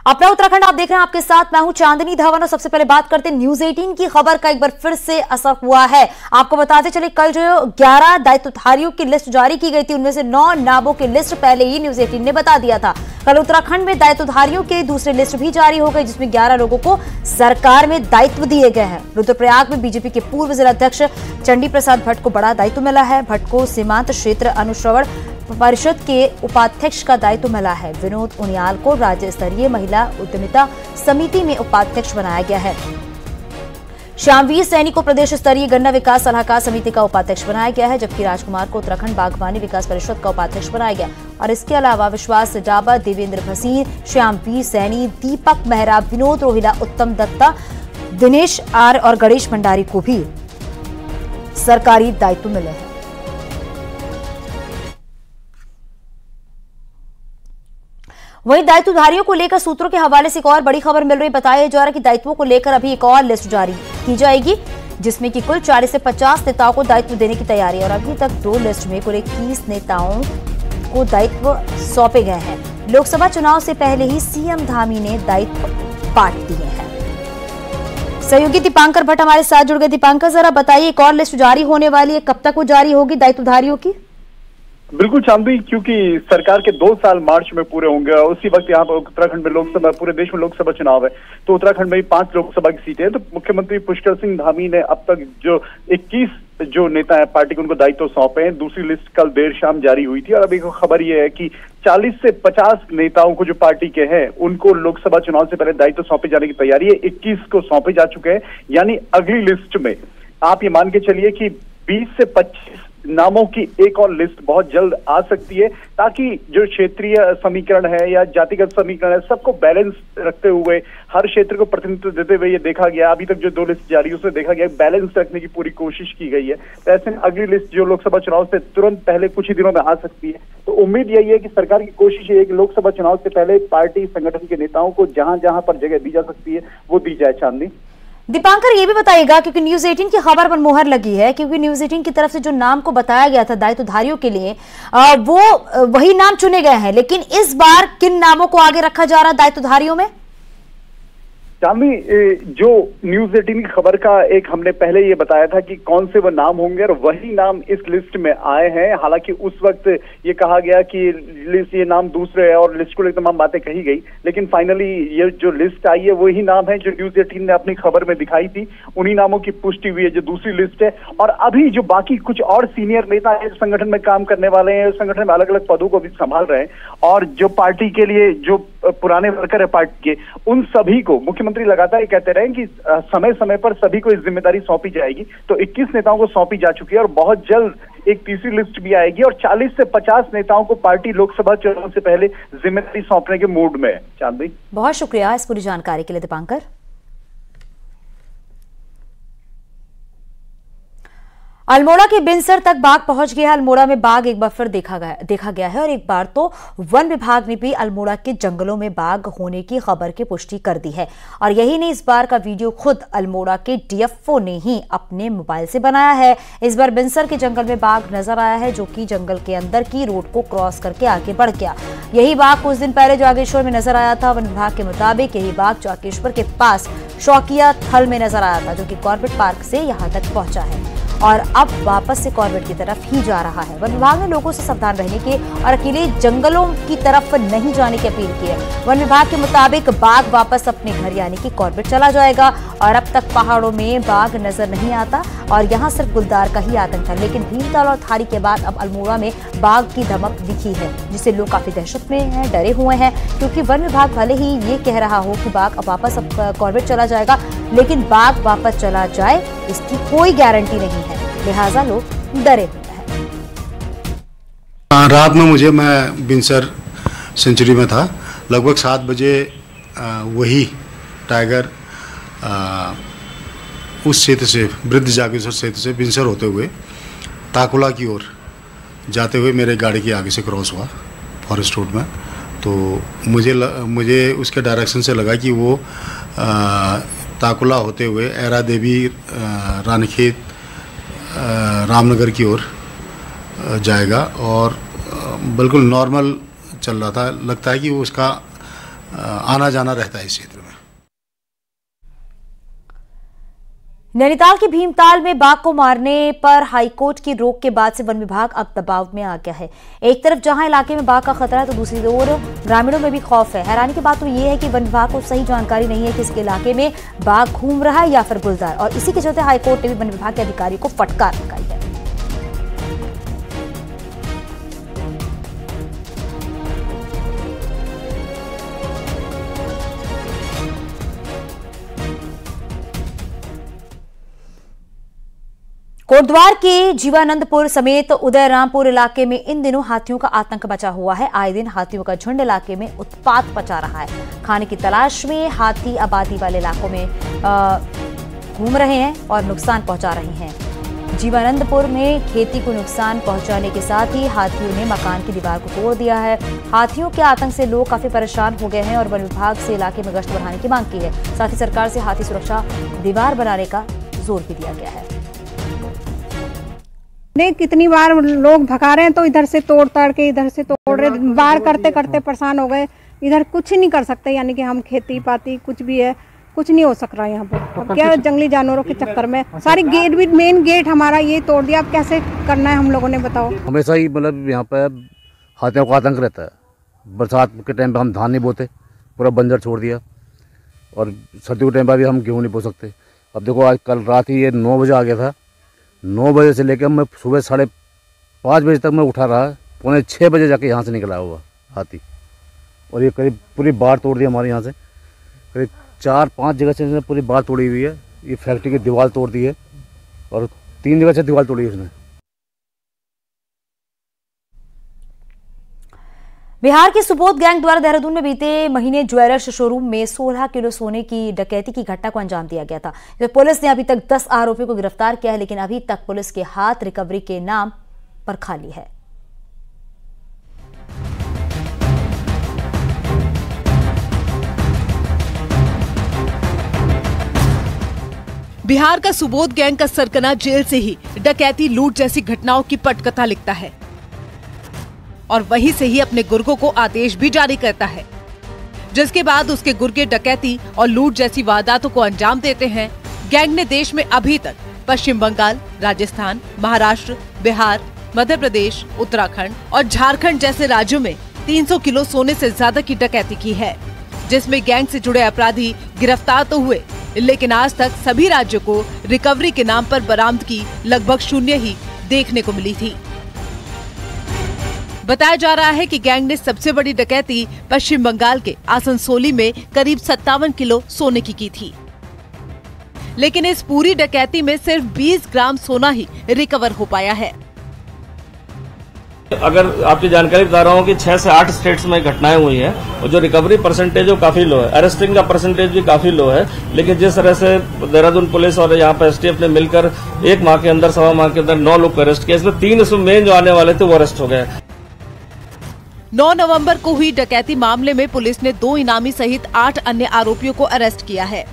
अपना उत्तराखंड आप देख रहे हैं, आपके साथ मैं हूं चांदनी धवन। और सबसे पहले बात करते हैं न्यूज 18 की खबर का। एक बार फिर से असर हुआ है। आपको बताते चले, कल जो 11 दायित्वधारियों की लिस्ट जारी की गई थी, उनमें से 9 नामों की लिस्ट पहले ही न्यूज 18 ने बता दिया था। कल उत्तराखंड में दायित्वधारियों की दूसरी लिस्ट भी जारी हो गई, जिसमें 11 लोगों को सरकार में दायित्व दिए गए हैं। रुद्रप्रयाग में बीजेपी के पूर्व जिलाध्यक्ष चंडी प्रसाद भट्ट को बड़ा दायित्व मिला है। भट्ट को सीमांत क्षेत्र अनुश्रवण परिषद के उपाध्यक्ष का दायित्व मिला है। विनोद उनियाल को राज्य स्तरीय महिला उद्यमिता समिति में उपाध्यक्ष बनाया गया है। श्यामवीर सैनी को प्रदेश स्तरीय गन्ना विकास सलाहकार समिति का उपाध्यक्ष बनाया गया है, जबकि राजकुमार को उत्तराखंड बागवानी विकास परिषद का उपाध्यक्ष बनाया गया। और इसके अलावा विश्वास जाबर, देवेंद्र भसीन, श्यामवीर सैनी, दीपक मेहरा, विनोद रोहिला, उत्तम दत्ता, दिनेश आर और गणेश भंडारी को भी सरकारी दायित्व मिले हैं। वहीं दायित्वधारियों को लेकर सूत्रों के हवाले से एक और बड़ी खबर मिल रही। बताया जा रहा है कि दायित्वों को लेकर अभी एक और लिस्ट जारी की जाएगी, जिसमें कि कुल 40 से 50 नेताओं को दायित्व देने की तैयारी है। और अभी तक 2 लिस्ट में कुल 21 नेताओं को दायित्व सौंपे गए हैं। लोकसभा चुनाव से पहले ही सीएम धामी ने दायित्व बांट दिए हैं। सहयोगी दीपांकर भट्ट हमारे साथ जुड़ गए। दीपांकर, जरा बताइए, एक और लिस्ट जारी होने वाली है, कब तक वो जारी होगी दायित्वधारियों की? बिल्कुल चांदनी, क्योंकि सरकार के 2 साल मार्च में पूरे होंगे और उसी वक्त यहाँ पर उत्तराखंड में लोकसभा, पूरे देश में लोकसभा चुनाव है, तो उत्तराखंड में 5 लोकसभा की सीटें हैं। तो मुख्यमंत्री पुष्कर सिंह धामी ने अब तक जो 21 जो नेता है पार्टी को, उनको दायित्व सौंपे हैं। दूसरी लिस्ट कल देर शाम जारी हुई थी और अभी खबर यह है कि 40 से 50 नेताओं को जो पार्टी के हैं, उनको लोकसभा चुनाव से पहले दायित्व सौंपे जाने की तैयारी है। 21 को सौंपे जा चुके हैं, यानी अगली लिस्ट में आप ये मान के चलिए कि 20 से 25 नामों की एक और लिस्ट बहुत जल्द आ सकती है, ताकि जो क्षेत्रीय समीकरण है या जातिगत समीकरण है, सबको बैलेंस रखते हुए, हर क्षेत्र को प्रतिनिधित्व देते हुए ये देखा गया। अभी तक जो 2 लिस्ट जारी उसमें देखा गया बैलेंस रखने की पूरी कोशिश की गई है। तो ऐसे में अगली लिस्ट जो लोकसभा चुनाव से तुरंत पहले कुछ ही दिनों में आ सकती है। तो उम्मीद यही है कि सरकार की कोशिश ये है कि लोकसभा चुनाव से पहले पार्टी संगठन के नेताओं को जहां जहां पर जगह दी जा सकती है वो दी जाए। चांदनी, दीपांकर, ये भी बताइएगा, क्योंकि न्यूज 18 की खबर पर मुहर लगी है, क्योंकि न्यूज 18 की तरफ से जो नाम को बताया गया था दायित्वधारियों के लिए, वो वही नाम चुने गए हैं। लेकिन इस बार किन नामों को आगे रखा जा रहा है दायित्वधारियों में? चांदनी, जो न्यूज 18 की खबर का एक हमने पहले ये बताया था कि कौन से वो नाम होंगे और वही नाम इस लिस्ट में आए हैं। हालांकि उस वक्त ये कहा गया कि लिस्ट, ये नाम दूसरे है और लिस्ट को लेकर तमाम बातें कही गई, लेकिन फाइनली ये जो लिस्ट आई है वही नाम है जो न्यूज 18 ने अपनी खबर में दिखाई थी। उन्हीं नामों की पुष्टि हुई है जो दूसरी लिस्ट है। और अभी जो बाकी कुछ और सीनियर नेता है संगठन में काम करने वाले हैं, संगठन में अलग अलग पदों को भी संभाल रहे हैं, और जो पार्टी के लिए जो पुराने वर्कर है पार्टी के, उन सभी को मुख्यमंत्री लगातार कहते रहे कि समय समय पर सभी को इस जिम्मेदारी सौंपी जाएगी। तो 21 नेताओं को सौंपी जा चुकी है और बहुत जल्द एक तीसरी लिस्ट भी आएगी और 40 से 50 नेताओं को पार्टी लोकसभा चुनाव से पहले जिम्मेदारी सौंपने के मूड में है। चांदनी, बहुत शुक्रिया इस पूरी जानकारी के लिए दीपांकर। अल्मोड़ा के बिनसर तक बाघ पहुंच गया है। अल्मोड़ा में बाघ एक बार फिर देखा गया है और एक बार तो वन विभाग ने भी अल्मोड़ा के जंगलों में बाघ होने की खबर की पुष्टि कर दी है। और यही नहीं, इस बार का वीडियो खुद अल्मोड़ा के डीएफओ ने ही अपने मोबाइल से बनाया है। इस बार बिनसर के जंगल में बाघ नजर आया है, जो कि जंगल के अंदर की रोड को क्रॉस करके आगे बढ़ गया। यही बाघ कुछ दिन पहले जागेश्वर में नजर आया था। वन विभाग के मुताबिक यही बाघ जागेश्वर के पास शौकिया थल में नजर आया था, जो कि कॉर्बेट पार्क से यहां तक पहुंचा है और अब वापस से कॉर्बेट की तरफ ही जा रहा है। वन विभाग ने लोगों से सावधान रहने के और अकेले जंगलों की तरफ नहीं जाने की अपील की है। वन विभाग के मुताबिक बाघ वापस अपने घर यानी कि कॉर्बेट चला जाएगा और अब तक पहाड़ों में बाघ नजर नहीं आता और यहाँ सिर्फ गुलदार का ही आतंक था। लेकिन भीमताल और थारी के बाद अब अल्मोड़ा में बाघ की धमक दिखी है, जिससे लोग काफी दहशत में हैं, डरे हुए हैं, क्योंकि वन विभाग भले ही ये कह रहा हो कि बाघ अब वापस कॉर्बेट चला जाएगा, लेकिन बाघ वापस चला जाए इसकी कोई गारंटी नहीं है, लिहाजा लोग डरे हुए हैं। रात में मैं बिनसर सेंचुरी में था। लगभग 7 बजे वही टाइगर उस क्षेत्र से, वृद्ध जागेश्वर क्षेत्र से बिनसर होते हुए ताकुला की ओर जाते हुए मेरे गाड़ी के आगे से क्रॉस हुआ फॉरेस्ट रोड में। तो मुझे उसके डायरेक्शन से लगा कि वो ताकुला होते हुए ऐरा देवी, रानीखेत, रामनगर की ओर जाएगा और बिल्कुल नॉर्मल चल रहा था। लगता है कि वो उसका आना जाना रहता है इस क्षेत्र में। नैनीताल के भीमताल में बाघ को मारने पर हाईकोर्ट की रोक के बाद से वन विभाग अब दबाव में आ गया है। एक तरफ जहां इलाके में बाघ का खतरा है तो दूसरी ओर ग्रामीणों में भी खौफ है। हैरानी की बात तो ये है कि वन विभाग को सही जानकारी नहीं है कि इसके इलाके में बाघ घूम रहा है या फिर गुलजार, और इसी के चलते हाईकोर्ट ने भी वन विभाग के अधिकारी को फटकार लगाई है। कोटद्वार के जीवानंदपुर समेत उदयरामपुर इलाके में इन दिनों हाथियों का आतंक मचा हुआ है। आए दिन हाथियों का झुंड इलाके में उत्पात मचा रहा है। खाने की तलाश में हाथी आबादी वाले इलाकों में घूम रहे हैं और नुकसान पहुंचा रहे हैं। जीवानंदपुर में खेती को नुकसान पहुंचाने के साथ ही हाथियों ने मकान की दीवार को तोड़ दिया है। हाथियों के आतंक से लोग काफी परेशान हो गए हैं और वन विभाग से इलाके में गश्त बढ़ाने की मांग की है। साथ ही सरकार से हाथी सुरक्षा दीवार बनाने का जोर भी दिया गया है। कितनी बार लोग भगा रहे हैं तो इधर से तोड़ ताड़ के इधर से तोड़ रहे, बार करते करते परेशान हो गए। इधर कुछ नहीं कर सकते, यानी कि हम खेती पाती कुछ भी है, कुछ नहीं हो सक रहा है यहाँ पर। अब क्या जंगली जानवरों के चक्कर में सारी गेट भी, मेन गेट हमारा ये तोड़ दिया। अब कैसे करना है हम लोगों ने, बताओ। हमेशा ही मतलब यहाँ पे हाथियों का आतंक रहता है। बरसात के टाइम पे हम धान नहीं बोते, पूरा बंजर छोड़ दिया, और सर्दियों के टाइम पर भी हम गेहूँ नहीं बो सकते। अब देखो आज कल रात ही ये 9 बजे आ गया था। 9 बजे से लेकर मैं सुबह 5:30 बजे तक मैं उठा रहा, 5:45 बजे जाके यहाँ से निकला हुआ हाथी, और ये करीब पूरी बाड़ तोड़ दी हमारे यहाँ से। करीब 4-5 जगह से इसने पूरी बाड़ तोड़ी हुई है। ये फैक्ट्री की दीवार तोड़ दी है और 3 जगह से दीवार तोड़ी है उसने। बिहार के सुबोध गैंग द्वारा देहरादून में बीते महीने ज्वेलर्स शोरूम में 16 किलो सोने की डकैती की घटना को अंजाम दिया गया था। पुलिस ने अभी तक 10 आरोपियों को गिरफ्तार किया है, लेकिन अभी तक पुलिस के हाथ रिकवरी के नाम पर खाली है। बिहार का सुबोध गैंग का सरगना जेल से ही डकैती, लूट जैसी घटनाओं की पटकथा लिखता है और वहीं से ही अपने गुर्गों को आदेश भी जारी करता है, जिसके बाद उसके गुर्गे डकैती और लूट जैसी वारदातों को अंजाम देते हैं। गैंग ने देश में अभी तक पश्चिम बंगाल, राजस्थान, महाराष्ट्र, बिहार, मध्य प्रदेश, उत्तराखंड और झारखंड जैसे राज्यों में 300 किलो सोने से ज्यादा की डकैती की है, जिसमें गैंग से जुड़े अपराधी गिरफ्तार तो हुए, लेकिन आज तक सभी राज्यों को रिकवरी के नाम पर बरामदगी लगभग शून्य ही देखने को मिली थी। बताया जा रहा है कि गैंग ने सबसे बड़ी डकैती पश्चिम बंगाल के आसनसोली में करीब 57 किलो सोने की थी, लेकिन इस पूरी डकैती में सिर्फ 20 ग्राम सोना ही रिकवर हो पाया है। अगर आपकी जानकारी बता रहा हूँ कि 6 से 8 स्टेट्स में घटनाएं हुई हैं और जो रिकवरी परसेंटेज वो काफी लो है, अरेस्टिंग का परसेंटेज भी काफी लो है। लेकिन जिस तरह से देहरादून पुलिस और यहाँ पर एसटीएफ ने मिलकर 1 माह के अंदर, 1.25 माह के अंदर 9 लोग को अरेस्ट किया, इसमें 3 इसमें मेन जो आने वाले थे वो अरेस्ट हो गए। 9 नवंबर को हुई डकैती मामले में पुलिस ने 2 इनामी सहित 8 अन्य आरोपियों को अरेस्ट किया है,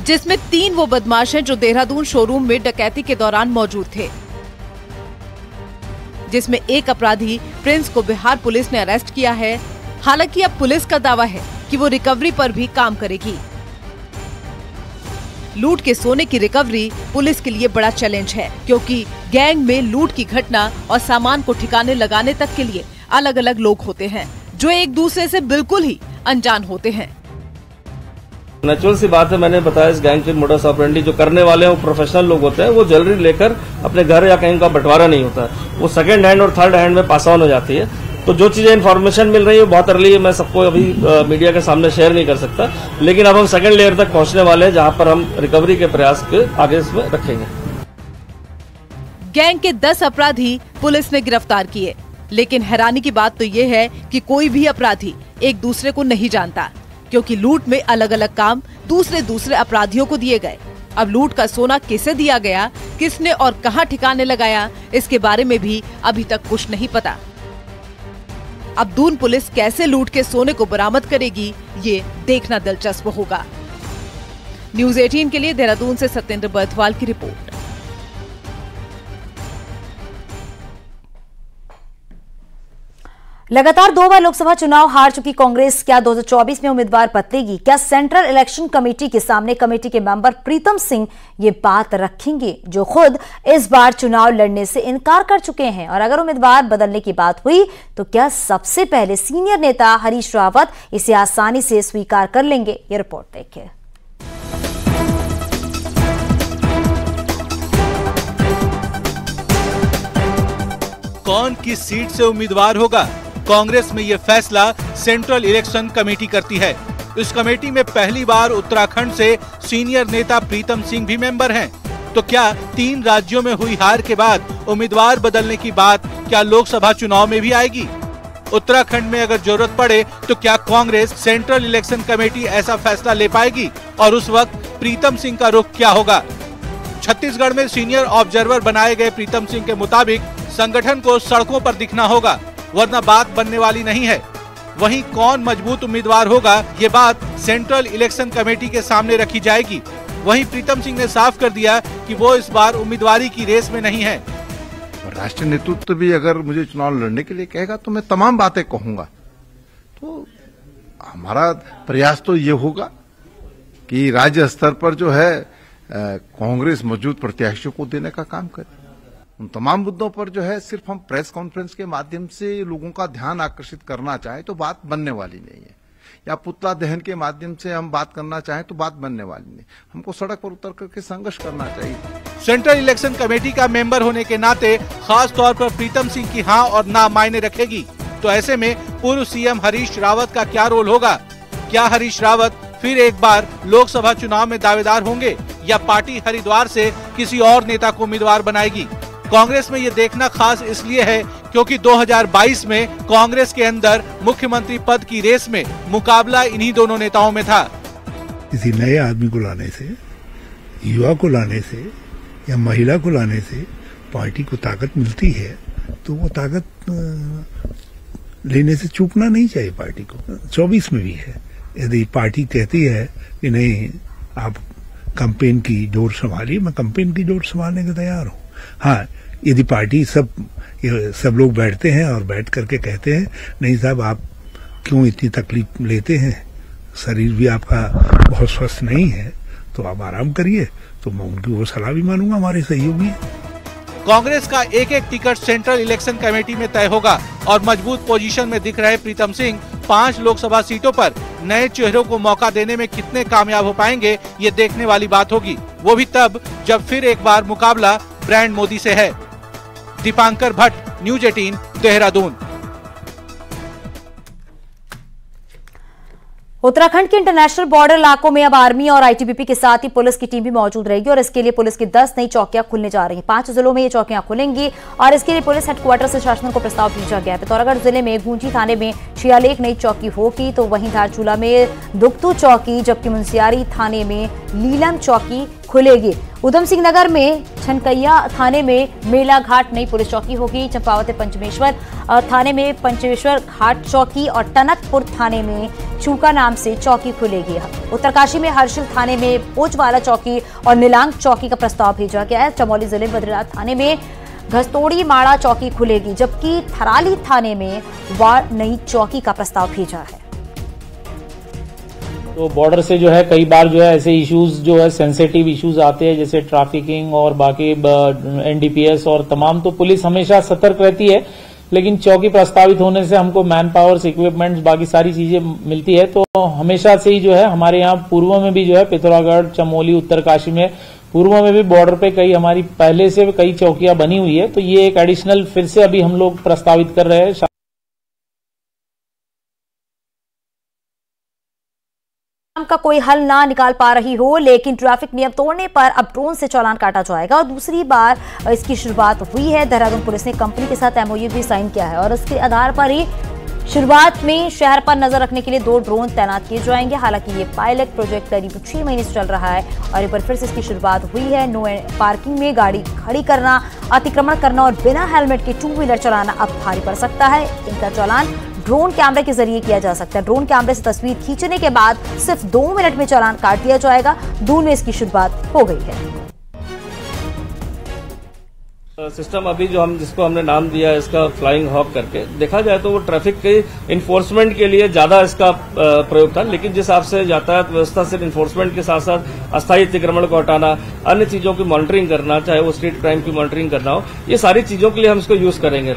जिसमें 3 वो बदमाश हैं जो देहरादून शोरूम में डकैती के दौरान मौजूद थे, जिसमें एक अपराधी प्रिंस को बिहार पुलिस ने अरेस्ट किया है। हालांकि अब पुलिस का दावा है कि वो रिकवरी पर भी काम करेगी। लूट के सोने की रिकवरी पुलिस के लिए बड़ा चैलेंज है, क्योंकि गैंग में लूट की घटना और सामान को ठिकाने लगाने तक के लिए अलग अलग लोग होते हैं, जो एक दूसरे से बिल्कुल ही अनजान होते हैं। नेचुरल सी बात है, मैंने बताया इस गैंग के मोडस ऑपरेंडी जो करने वाले हैं वो प्रोफेशनल लोग होते हैं। वो ज्वेलरी लेकर अपने घर या कहीं का बंटवारा नहीं होता, वो सेकंड हैंड और थर्ड हैंड में पास ऑन हो जाती है। तो जो चीजें इन्फॉर्मेशन मिल रही है बहुत अर्ली है, मैं सबको अभी मीडिया के सामने शेयर नहीं कर सकता, लेकिन अब हम सेकंड लेयर तक पहुंचने वाले हैं, जहां पर हम रिकवरी के प्रयास के आगे इसमें रखेंगे। गैंग के 10 अपराधी पुलिस ने गिरफ्तार किए, लेकिन हैरानी की बात तो ये है कि कोई भी अपराधी एक दूसरे को नहीं जानता, क्योंकि लूट में अलग अलग काम दूसरे अपराधियों को दिए गए। अब लूट का सोना किसे दिया गया, किसने और कहां ठिकाने लगाया, इसके बारे में भी अभी तक कुछ नहीं पता। अब दून पुलिस कैसे लूट के सोने को बरामद करेगी, ये देखना दिलचस्प होगा। न्यूज़ 18 के लिए देहरादून से सत्येंद्र बर्थवाल की रिपोर्ट। लगातार 2 बार लोकसभा चुनाव हार चुकी कांग्रेस क्या 2024 में उम्मीदवार बदलेगी? क्या सेंट्रल इलेक्शन कमेटी के सामने कमेटी के मेंबर प्रीतम सिंह ये बात रखेंगे, जो खुद इस बार चुनाव लड़ने से इनकार कर चुके हैं? और अगर उम्मीदवार बदलने की बात हुई तो क्या सबसे पहले सीनियर नेता हरीश रावत इसे आसानी से स्वीकार कर लेंगे? ये रिपोर्ट देखिए। कौन किस सीट से उम्मीदवार होगा, कांग्रेस में यह फैसला सेंट्रल इलेक्शन कमेटी करती है। इस कमेटी में पहली बार उत्तराखंड से सीनियर नेता प्रीतम सिंह भी मेंबर हैं। तो क्या 3 राज्यों में हुई हार के बाद उम्मीदवार बदलने की बात क्या लोकसभा चुनाव में भी आएगी? उत्तराखंड में अगर जरूरत पड़े तो क्या कांग्रेस सेंट्रल इलेक्शन कमेटी ऐसा फैसला ले पाएगी? और उस वक्त प्रीतम सिंह का रुख क्या होगा? छत्तीसगढ़ में सीनियर ऑब्जर्वर बनाए गए प्रीतम सिंह के मुताबिक संगठन को सड़कों पर दिखना होगा, वरना बात बनने वाली नहीं है। वहीं कौन मजबूत उम्मीदवार होगा, ये बात सेंट्रल इलेक्शन कमेटी के सामने रखी जाएगी। वहीं प्रीतम सिंह ने साफ कर दिया कि वो इस बार उम्मीदवारी की रेस में नहीं है। राष्ट्रीय नेतृत्व भी अगर मुझे चुनाव लड़ने के लिए कहेगा तो मैं तमाम बातें कहूंगा। तो हमारा प्रयास तो ये होगा कि राज्य स्तर पर जो है कांग्रेस मौजूद प्रत्याशियों को देने का काम करे। उन तमाम मुद्दों पर जो है सिर्फ हम प्रेस कॉन्फ्रेंस के माध्यम से लोगों का ध्यान आकर्षित करना चाहें तो बात बनने वाली नहीं है, या पुतला दहन के माध्यम से हम बात करना चाहें तो बात बनने वाली नहीं। हमको सड़क पर उतर करके संघर्ष करना चाहिए। सेंट्रल इलेक्शन कमेटी का मेंबर होने के नाते खास तौर पर प्रीतम सिंह की हाँ और ना मायने रखेगी। तो ऐसे में पूर्व सीएम हरीश रावत का क्या रोल होगा? क्या हरीश रावत फिर एक बार लोकसभा चुनाव में दावेदार होंगे, या पार्टी हरिद्वार से किसी और नेता को उम्मीदवार बनाएगी? कांग्रेस में ये देखना खास इसलिए है क्योंकि 2022 में कांग्रेस के अंदर मुख्यमंत्री पद की रेस में मुकाबला इन्हीं दोनों नेताओं में था। किसी नए आदमी को लाने से, युवा को लाने से या महिला को लाने से पार्टी को ताकत मिलती है, तो वो ताकत लेने से चूकना नहीं चाहिए पार्टी को। 24 में भी है, यदि पार्टी कहती है कि नहीं आप कैंपेन की डोर संभालिए, मैं कैंपेन की डोर संभालने को तैयार हूँ। हाँ, यदि पार्टी सब लोग बैठते हैं और बैठ करके कहते हैं नहीं साहब आप क्यों इतनी तकलीफ लेते हैं, शरीर भी आपका बहुत स्वस्थ नहीं है, तो आप आराम करिए, तो मैं उनकी वो सलाह भी मानूंगा, हमारे सहयोगी। कांग्रेस का एक एक टिकट सेंट्रल इलेक्शन कमेटी में तय होगा और मजबूत पोजीशन में दिख रहे प्रीतम सिंह 5 लोकसभा सीटों पर नए चेहरों को मौका देने में कितने कामयाब हो पाएंगे, ये देखने वाली बात होगी। वो भी तब जब फिर एक बार मुकाबला ब्रांड मोदी से है। दीपांकर भट्ट, न्यूज 18, देहरादून। उत्तराखंड के इंटरनेशनल बॉर्डर इलाकों में अब आर्मी और आईटीबीपी के साथ ही पुलिस की टीम भी मौजूद रहेगी और इसके लिए पुलिस की 10 नई चौकियां खुलने जा रही हैं। 5 जिलों में ये चौकियां खुलेंगी और इसके लिए पुलिस हेडक्वार्टर से शासन को प्रस्ताव भेजा गया है। पिथौरागढ़ जिले में गूंजी थाने में 46 नई चौकी होगी, तो वहीं धारचूला में दुगतू चौकी, जबकि मुंसियारी थाने में लीलम चौकी खुलेगी। उधम सिंह नगर में छनकैया थाने में मेला घाट नई पुलिस चौकी होगी। चंपावत पंचमेश्वर थाने में पंचमेश्वर घाट चौकी और टनकपुर थाने में चूका नाम से चौकी खुलेगी। उत्तरकाशी में हर्षिल थाने में पोचवाला चौकी और नीलांग चौकी का प्रस्ताव भेजा गया है। चमोली जिले में बद्रीनाथ थाने में घस्तोड़ी माड़ा चौकी खुलेगी, जबकि थराली थाने में वार नई चौकी का प्रस्ताव भेजा है। तो बॉर्डर से जो है कई बार जो है ऐसे इश्यूज जो है सेंसिटिव इश्यूज आते हैं, जैसे ट्रैफिकिंग और बाकी एनडीपीएस और तमाम, तो पुलिस हमेशा सतर्क रहती है। लेकिन चौकी प्रस्तावित होने से हमको मैन पावर्स, इक्विपमेंट्स, बाकी सारी चीजें मिलती है। तो हमेशा से ही जो है हमारे यहाँ पूर्व में भी जो है पिथौरागढ़, चमोली, उत्तरकाशी में पूर्व में भी बॉर्डर पे कई हमारी पहले से कई चौकियां बनी हुई है। तो ये एक एडिशनल फिर से अभी हम लोग प्रस्तावित कर रहे हैं। का कोई हल ना निकाल पा रही हो, लेकिन ट्रैफिक नियम तोड़ने पर अब ड्रोन से चालान काटा जाएगा और दूसरी बार इसकी शुरुआत हुई है। देहरादून पुलिस ने कंपनी के साथ एमओयू भी साइन किया है और इसके आधार पर ही शुरुआत में शहर पर नजर रखने के लिए 2 ड्रोन तैनात किए जाएंगे। हालांकि ये पायलट प्रोजेक्ट करीब 6 महीने से चल रहा है और एक बार फिर से इसकी शुरुआत हुई है। नो पार्किंग में गाड़ी खड़ी करना, अतिक्रमण करना और बिना हेलमेट के 2 व्हीलर चलाना अब भारी पड़ सकता है। इनका चालान ड्रोन कैमरे के जरिए किया जा सकता है। ड्रोन कैमरे से तस्वीर खींचने के बाद सिर्फ 2 मिनट में चालान काट दिया जाएगा। दून में इसकी शुरुआत हो गई है। सिस्टम अभी जो जिसको हमने नाम दिया है इसका फ्लाइंग हॉक करके, देखा जाए तो वो ट्रैफिक के इन्फोर्समेंट के लिए ज्यादा इसका प्रयोग था, लेकिन जिस हिसाब से यातायात व्यवस्था से इन्फोर्समेंट के साथ साथ अस्थायी अतिक्रमण को हटाना, अन्य चीजों की मॉनिटरिंग करना, चाहे वो स्ट्रीट क्राइम की मॉनिटरिंग करना हो, ये सारी चीजों के लिए हम इसको यूज करेंगे।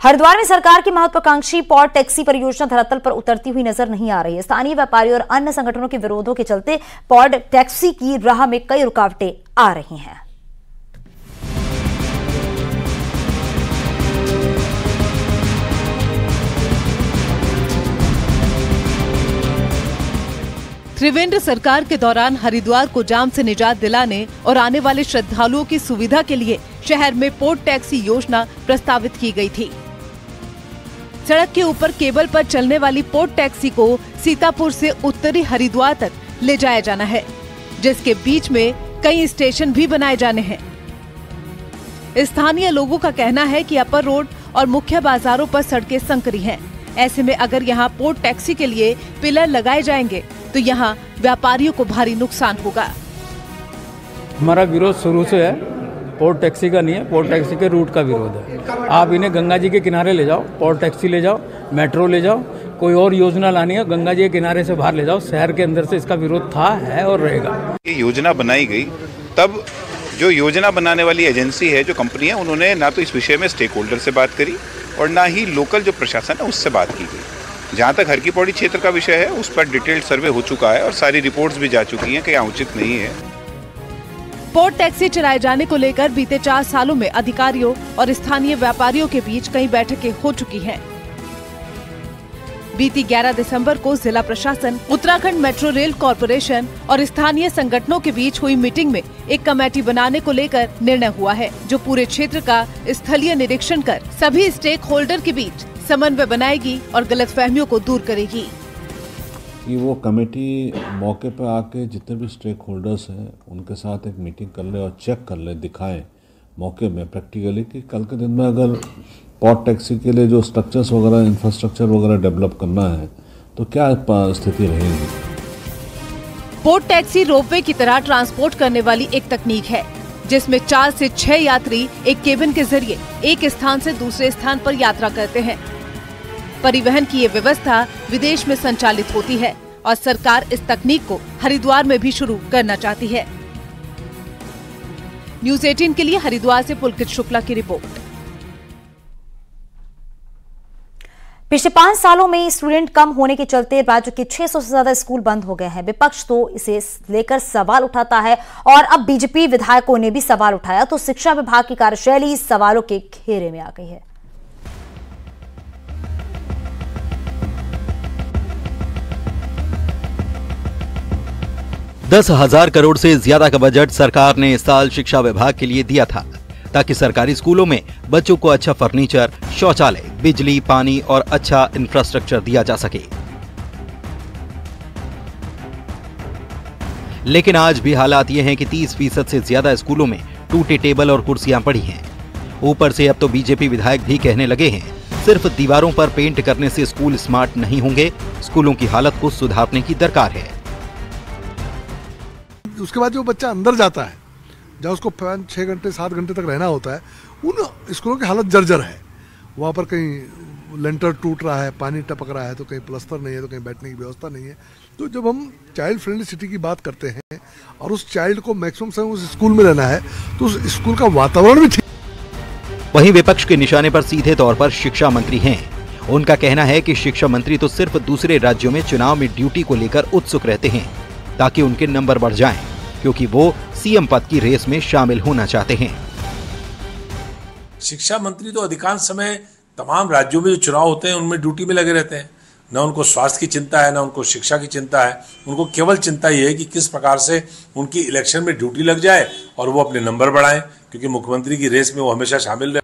हरिद्वार में सरकार की महत्वाकांक्षी पॉड टैक्सी परियोजना धरातल पर उतरती हुई नजर नहीं आ रही है। स्थानीय व्यापारियों और अन्य संगठनों के विरोधों के चलते पॉड टैक्सी की राह में कई रुकावटें आ रही हैं। त्रिवेंद्र सरकार के दौरान हरिद्वार को जाम से निजात दिलाने और आने वाले श्रद्धालुओं की सुविधा के लिए शहर में पॉड टैक्सी योजना प्रस्तावित की गई थी। सड़क के ऊपर केबल पर चलने वाली पॉड टैक्सी को सीतापुर से उत्तरी हरिद्वार तक ले जाया जाना है, जिसके बीच में कई स्टेशन भी बनाए जाने हैं। स्थानीय लोगों का कहना है कि अपर रोड और मुख्य बाजारों पर सड़कें संकरी हैं। ऐसे में अगर यहाँ पॉड टैक्सी के लिए पिलर लगाए जाएंगे तो यहाँ व्यापारियों को भारी नुकसान होगा। हमारा विरोध शुरू से है, पॉड टैक्सी का नहीं है, पॉड टैक्सी के रूट का विरोध है। आप इन्हें गंगा जी के किनारे ले जाओ, पॉड टैक्सी ले जाओ, मेट्रो ले जाओ, कोई और योजना लानी है गंगा जी के किनारे से बाहर ले जाओ। शहर के अंदर से इसका विरोध था, है और रहेगा। ये योजना बनाई गई तब जो योजना बनाने वाली एजेंसी है, जो कंपनी है, उन्होंने ना तो इस विषय में स्टेक होल्डर से बात करी और ना ही लोकल जो प्रशासन है उससे बात की गई। जहाँ तक हर की पौड़ी क्षेत्र का विषय है उस पर डिटेल्ड सर्वे हो चुका है और सारी रिपोर्ट्स भी जा चुकी हैं कि यहाँ उचित नहीं है। पॉड टैक्सी चलाए जाने को लेकर बीते 4 सालों में अधिकारियों और स्थानीय व्यापारियों के बीच कई बैठकें हो चुकी हैं। बीती 11 दिसंबर को जिला प्रशासन, उत्तराखंड मेट्रो रेल कॉरपोरेशन और स्थानीय संगठनों के बीच हुई मीटिंग में एक कमेटी बनाने को लेकर निर्णय हुआ है, जो पूरे क्षेत्र का स्थलीय निरीक्षण कर सभी स्टेक होल्डर के बीच समन्वय बनाएगी और गलतफहमियों को दूर करेगी। कि वो कमेटी मौके पर आके जितने भी स्टेक होल्डर्स हैं उनके साथ एक मीटिंग कर ले और चेक कर ले, दिखाएं मौके में प्रैक्टिकली कि कल के दिन में अगर पॉड टैक्सी के लिए जो स्ट्रक्चर्स वगैरह, इंफ्रास्ट्रक्चर वगैरह डेवलप करना है तो क्या स्थिति रहेगी। पॉड टैक्सी रोपवे की तरह ट्रांसपोर्ट करने वाली एक तकनीक है, जिसमें 4 से 6 यात्री एक केबिन के जरिए एक स्थान से दूसरे स्थान पर यात्रा करते हैं। परिवहन की ये व्यवस्था विदेश में संचालित होती है और सरकार इस तकनीक को हरिद्वार में भी शुरू करना चाहती है। न्यूज़ 18 के लिए हरिद्वार से पुलकित शुक्ला की रिपोर्ट। पिछले 5 सालों में स्टूडेंट कम होने के चलते राज्य के 600 से ज्यादा स्कूल बंद हो गए हैं। विपक्ष तो इसे लेकर सवाल उठाता है और अब बीजेपी विधायकों ने भी सवाल उठाया तो शिक्षा विभाग की कार्यशैली इस सवालों के घेरे में आ गई है। $10,000 करोड़ से ज्यादा का बजट सरकार ने इस साल शिक्षा विभाग के लिए दिया था, ताकि सरकारी स्कूलों में बच्चों को अच्छा फर्नीचर, शौचालय, बिजली, पानी और अच्छा इंफ्रास्ट्रक्चर दिया जा सके। लेकिन आज भी हालात ये हैं कि 30% से ज्यादा स्कूलों में टूटे टेबल और कुर्सियां पड़ी हैं। ऊपर से अब तो बीजेपी विधायक भी कहने लगे हैं, सिर्फ दीवारों पर पेंट करने से स्कूल स्मार्ट नहीं होंगे, स्कूलों की हालत को सुधारने की दरकार है। उसके बाद जो बच्चा अंदर जाता है, जहाँ उसको 5-6 घंटे 7 घंटे तक रहना होता है, उन स्कूलों की हालत जर्जर है। वहाँ पर कहीं लेंटर टूट रहा है, पानी टपक रहा है, तो कहीं प्लस्तर नहीं है, तो कहीं बैठने की व्यवस्था नहीं है। तो जब हम चाइल्ड फ्रेंडली सिटी की बात करते हैं और उस चाइल्ड को मैक्सिमम समय उस स्कूल में रहना है, तो उस स्कूल का वातावरण भी ठीक। वहीं विपक्ष के निशाने पर सीधे तौर पर शिक्षा मंत्री हैं। उनका कहना है कि शिक्षा मंत्री तो सिर्फ दूसरे राज्यों में चुनाव में ड्यूटी को लेकर उत्सुक रहते हैं, ताकि उनके नंबर बढ़ जाएं, क्योंकि वो सीएम पद की रेस में शामिल होना चाहते हैं। शिक्षा मंत्री तो अधिकांश समय तमाम राज्यों में जो चुनाव होते हैं उनमें ड्यूटी में लगे रहते हैं। न उनको स्वास्थ्य की चिंता है, न उनको शिक्षा की चिंता है। उनको केवल चिंता ये है कि किस प्रकार से उनकी इलेक्शन में ड्यूटी लग जाए और वो अपने नंबर बढ़ाएं, क्योंकि मुख्यमंत्री की रेस में वो हमेशा शामिल रहे।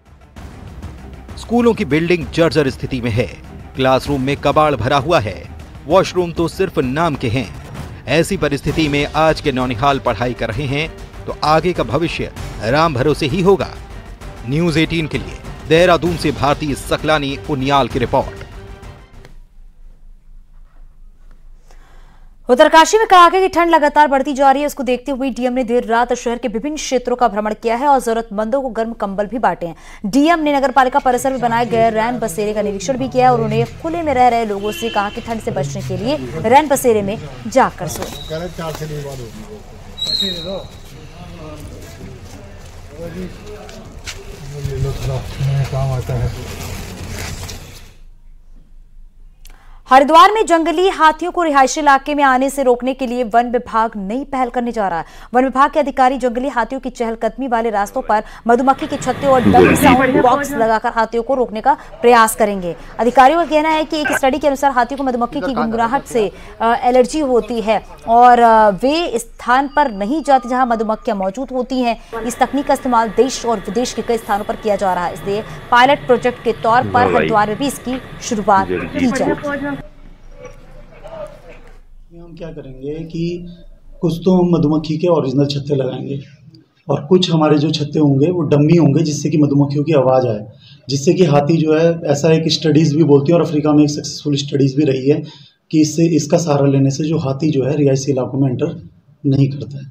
स्कूलों की बिल्डिंग जर्जर स्थिति में है, क्लासरूम में कबाड़ भरा हुआ है, वॉशरूम तो सिर्फ नाम के हैं। ऐसी परिस्थिति में आज के नौनिहाल पढ़ाई कर रहे हैं तो आगे का भविष्य राम भरोसे ही होगा। न्यूज़ 18 के लिए देहरादून से भारती सकलानी उनियाल की रिपोर्ट। उत्तरकाशी में कड़ाके की ठंड लगातार बढ़ती जा रही है। उसको देखते हुए डीएम ने देर रात शहर के विभिन्न क्षेत्रों का भ्रमण किया है और जरूरतमंदों को गर्म कंबल भी बांटे हैं। डीएम ने नगरपालिका परिसर में बनाए गए रैन बसेरे का निरीक्षण भी किया और उन्होंने खुले में रह रहे लोगों से कहा कि ठंड से बचने के लिए रैन बसेरे में जाकर सोएं। हरिद्वार में जंगली हाथियों को रिहायशी इलाके में आने से रोकने के लिए वन विभाग नई पहल करने जा रहा है। वन विभाग के अधिकारी जंगली हाथियों की चहलकदमी वाले रास्तों पर मधुमक्खी के छत्ते और डमी साउंड बॉक्स लगाकर हाथियों को रोकने का प्रयास करेंगे। अधिकारियों का कहना है कि एक स्टडी के अनुसार हाथियों को मधुमक्खी की गुनगुनाहट से एलर्जी होती है और वे स्थान पर नहीं जाते जहां मधुमक्खियां मौजूद होती हैं। इस तकनीक का इस्तेमाल देश और विदेश के कई स्थानों पर किया जा रहा है, इसलिए पायलट प्रोजेक्ट के तौर पर हरिद्वार में भी इसकी शुरुआत की जाएगी। हम क्या करेंगे कि कुछ तो हम मधुमक्खी के ओरिजिनल छत्ते लगाएंगे और कुछ हमारे जो छत्ते होंगे वो डम्मी होंगे, जिससे कि मधुमक्खियों की आवाज़ आए, जिससे कि हाथी जो है, ऐसा एक स्टडीज़ भी बोलती है और अफ्रीका में एक सक्सेसफुल स्टडीज़ भी रही है कि इससे इसका सहारा लेने से जो हाथी जो है रिहायशी इलाकों में एंटर नहीं करता है।